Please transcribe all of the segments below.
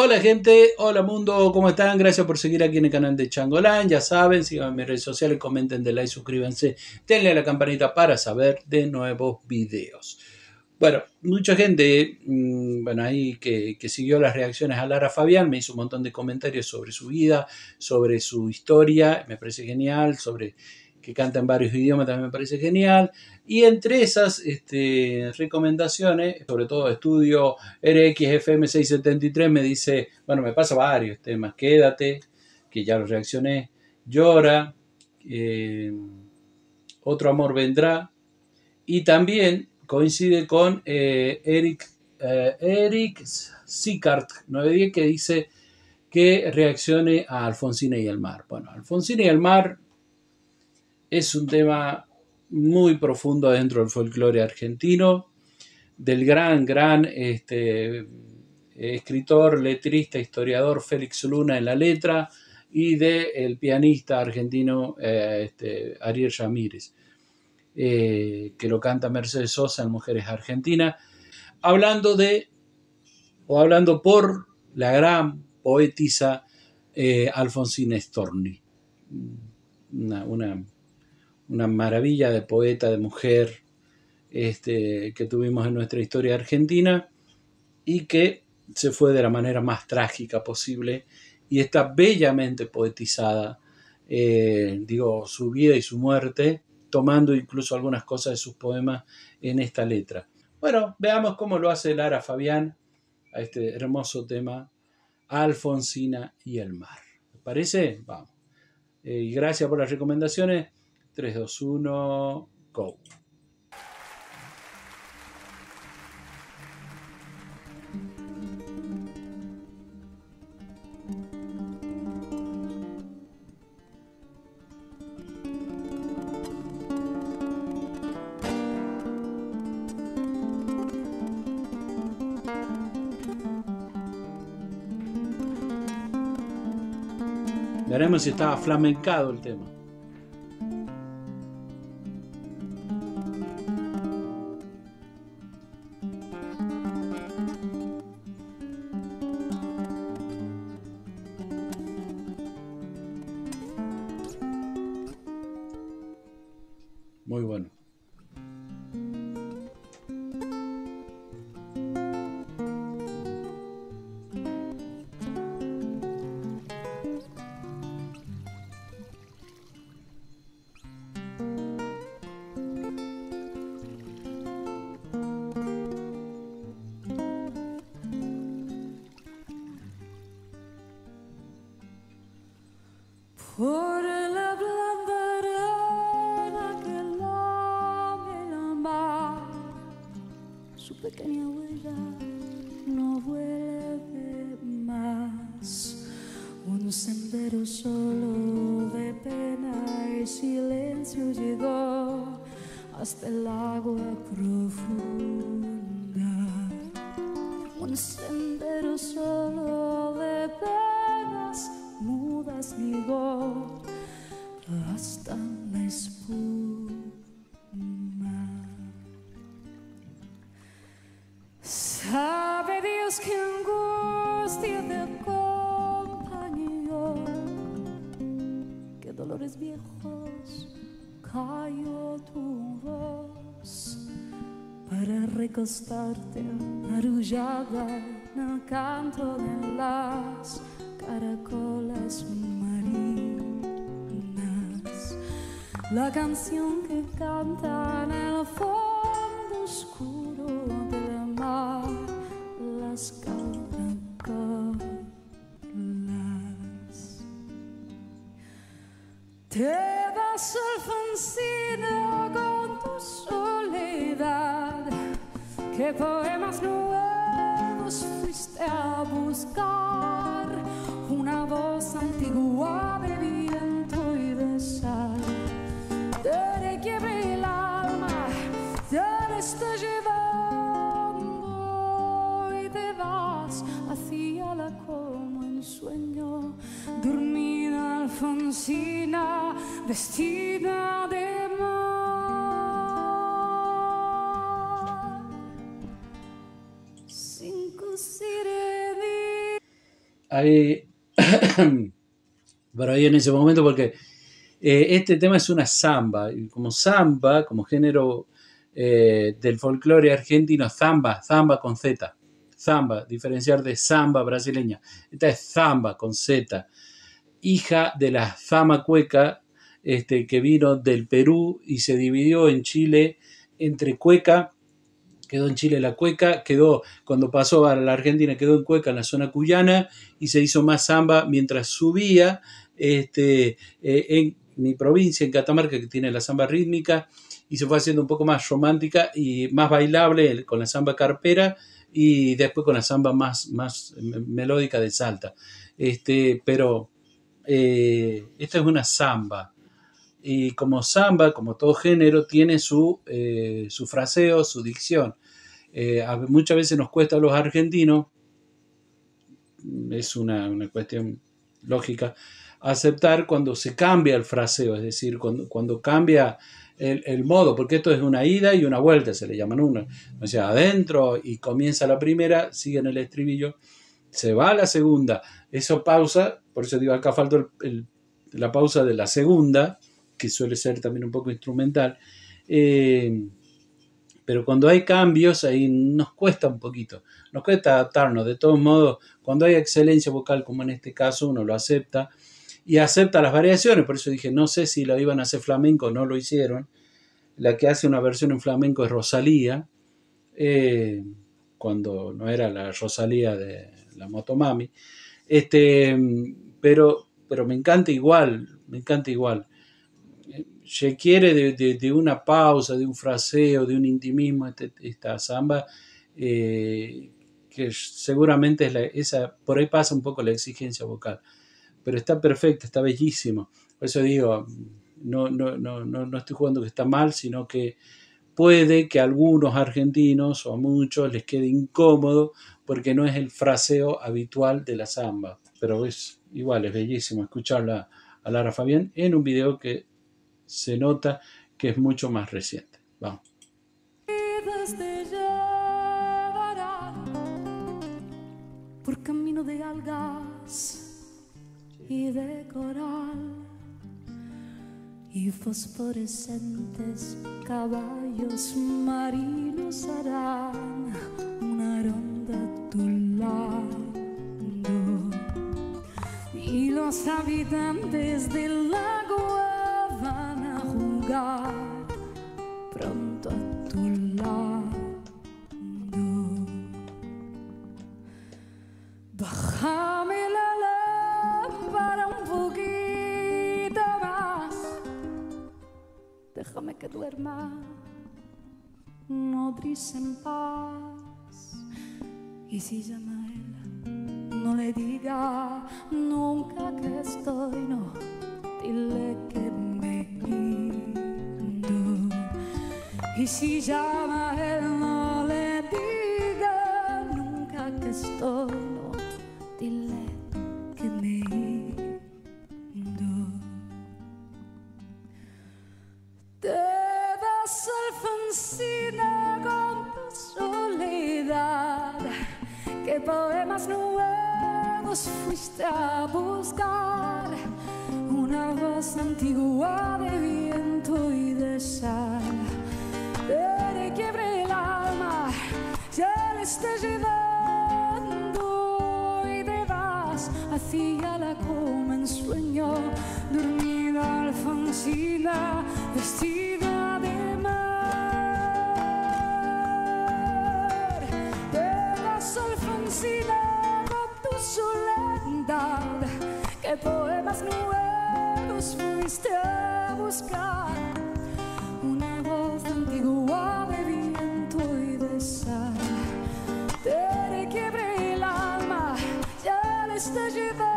Hola gente, hola mundo, ¿cómo están? Gracias por seguir aquí en el canal de Changolán. Ya saben, sigan mis redes sociales, comenten, den like, suscríbanse, denle a la campanita para saber de nuevos videos. Bueno, mucha gente, ahí que siguió las reacciones a Lara Fabián, me hizo un montón de comentarios sobre su vida, sobre su historia, me parece genial, sobre que canta en varios idiomas también me parece genial. Y entre esas recomendaciones, sobre todo estudio RXFM 673, me dice, bueno, me pasa varios temas, Quédate, que ya lo reaccioné, Llora, Otro amor vendrá, y también coincide con Eric Sicart 910, que dice que reaccione a Alfonsina y el mar. Bueno, Alfonsina y el mar es un tema muy profundo dentro del folclore argentino, del gran escritor, letrista, historiador Félix Luna en la letra y del pianista argentino Ariel Ramírez, que lo canta Mercedes Sosa en Mujeres Argentinas, hablando por la gran poetisa Alfonsina Storni, una maravilla de poeta, de mujer, que tuvimos en nuestra historia argentina y que se fue de la manera más trágica posible y está bellamente poetizada, su vida y su muerte, tomando incluso algunas cosas de sus poemas en esta letra. Bueno, veamos cómo lo hace Lara Fabián a este hermoso tema, Alfonsina y el mar. ¿Me parece? Vamos. Y gracias por las recomendaciones. 3, 2, 1, go. Veremos si estaba flamencado el tema. Muy bueno. Por la blanda arena que lame el mar, su pequeña huella no vuelve más. Un sendero solo de pena y silencio llegó hasta el agua profunda. Un sendero solo de penas mudas llegó hasta la espuma. Sabe Dios qué angustia te acompañó, qué dolores viejos cayó tu voz para recostarte arrullada en el canto de las caracolas marinas, la canción que canta en el fondo oscuro del mar las caracolas. Te vas, Alfonsina, con tu soledad, qué poemas nuevos fuiste a buscar, una voz antigua de viento y de sal, te quiebra el alma, te está llevando y te vas hacia la como en sueño, dormida Alfonsina, vestida de mar, sin sireni. ahí, por ahí en ese momento, porque este tema es una samba, y como samba, como género del folclore argentino, zamba con Z, zamba, diferenciar de samba brasileña. Esta es zamba con Z, hija de la zama cueca, que vino del Perú y se dividió en Chile entre cueca. Quedó en Chile la cueca, quedó, cuando pasó a la Argentina, quedó en cueca en la zona cuyana y se hizo más samba mientras subía en mi provincia, en Catamarca, que tiene la samba rítmica, y se fue haciendo un poco más romántica y más bailable con la samba carpera y después con la samba más melódica de Salta. Pero esta es una samba. Y como samba, como todo género, tiene su fraseo, su dicción. Muchas veces nos cuesta a los argentinos, es una cuestión lógica, aceptar cuando se cambia el fraseo, es decir, cuando cambia el modo, porque esto es una ida y una vuelta, se le llaman una. O sea, adentro y comienza la primera, sigue en el estribillo, se va a la segunda, eso pausa, por eso digo, acá falta la pausa de la segunda, que suele ser también un poco instrumental. Pero cuando hay cambios, ahí nos cuesta un poquito, nos cuesta adaptarnos. De todos modos, cuando hay excelencia vocal, como en este caso, uno lo acepta y acepta las variaciones. Por eso dije, no sé si lo iban a hacer flamenco, no lo hicieron. La que hace una versión en flamenco es Rosalía, cuando no era la Rosalía de la Motomami. Pero me encanta igual, me encanta igual. Requiere de una pausa, de un fraseo, de un intimismo, esta samba, que seguramente por ahí pasa un poco la exigencia vocal, pero está perfecta, está bellísimo. Por eso digo, no estoy jugando que está mal, sino que puede que a algunos argentinos o a muchos les quede incómodo porque no es el fraseo habitual de la samba, pero es igual, es bellísimo escucharla a Lara Fabián en un video que se nota que es mucho más reciente. Vamos. Por camino de algas y de coral y fosforescentes caballos marinos harán una ronda a tu lado y los habitantes del lago van a jugar pronto a tu lado. Bájame la lámpara un poquito más, déjame que duerma nodriza en paz. Y si llama él, no le diga nunca que estoy, no, dile que me rindo. Y si llama él, no le diga nunca que estoy, no, dile que me rindo. Te vas, Alfonsina, con tu soledad. ¿Qué poemas nuevos fuiste a buscar? Una voz antigua de viento y de sal. Te quiebre el alma, ya le está llevando y te vas hacia la cama en sueño. Dormida Alfonsina, vestida de mar. Te vas, Alfonsina, con tu soledad. ¿Qué poemas nuevos fuiste a buscar? Una voz antigua de viento y de sal. Te quiebre el alma, ya le está llevando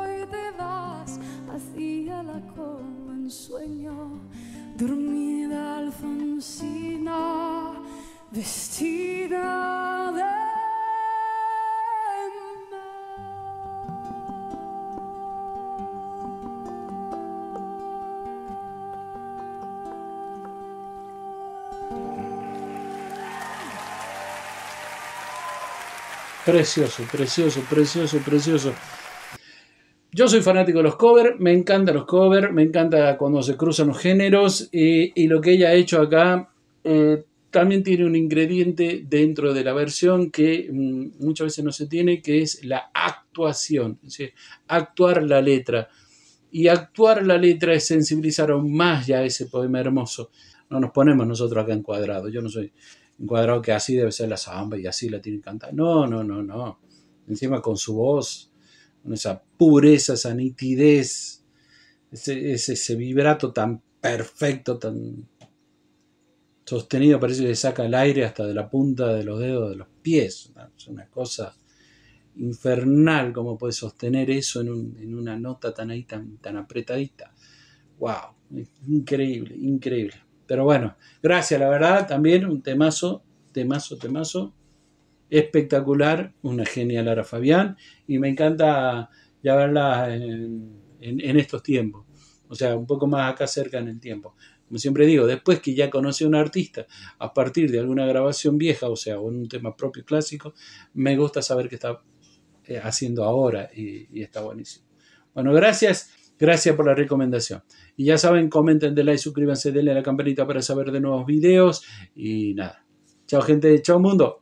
y te vas hacia la cama en sueño. Dormida Alfonsina, vestida de Precioso, precioso, precioso, precioso. Yo soy fanático de los covers, me encantan los covers, me encanta cuando se cruzan los géneros y lo que ella ha hecho acá también tiene un ingrediente dentro de la versión que muchas veces no se tiene, que es la actuación, es decir, actuar la letra. Y actuar la letra es sensibilizar aún más ya ese poema hermoso. No nos ponemos nosotros acá encuadrados, yo no soy encuadrado que así debe ser la samba y así la tiene que cantar. No, no, no, no. Encima con su voz, con esa pureza, esa nitidez, ese vibrato tan perfecto, tan sostenido, parece que le saca el aire hasta de la punta de los dedos de los pies. Es una cosa infernal como puede sostener eso en una nota tan ahí, tan apretadita. Wow, increíble, increíble. Pero bueno, gracias, la verdad, también un temazo, espectacular, una genia Lara Fabián, y me encanta ya verla en estos tiempos, o sea, un poco más acá cerca en el tiempo. Como siempre digo, después que ya conocí a un artista a partir de alguna grabación vieja, o sea, o en un tema propio clásico, me gusta saber qué está haciendo ahora y está buenísimo. Bueno, gracias por la recomendación. Y ya saben, comenten, denle like, suscríbanse, denle a la campanita para saber de nuevos videos y nada. Chao gente, chao mundo.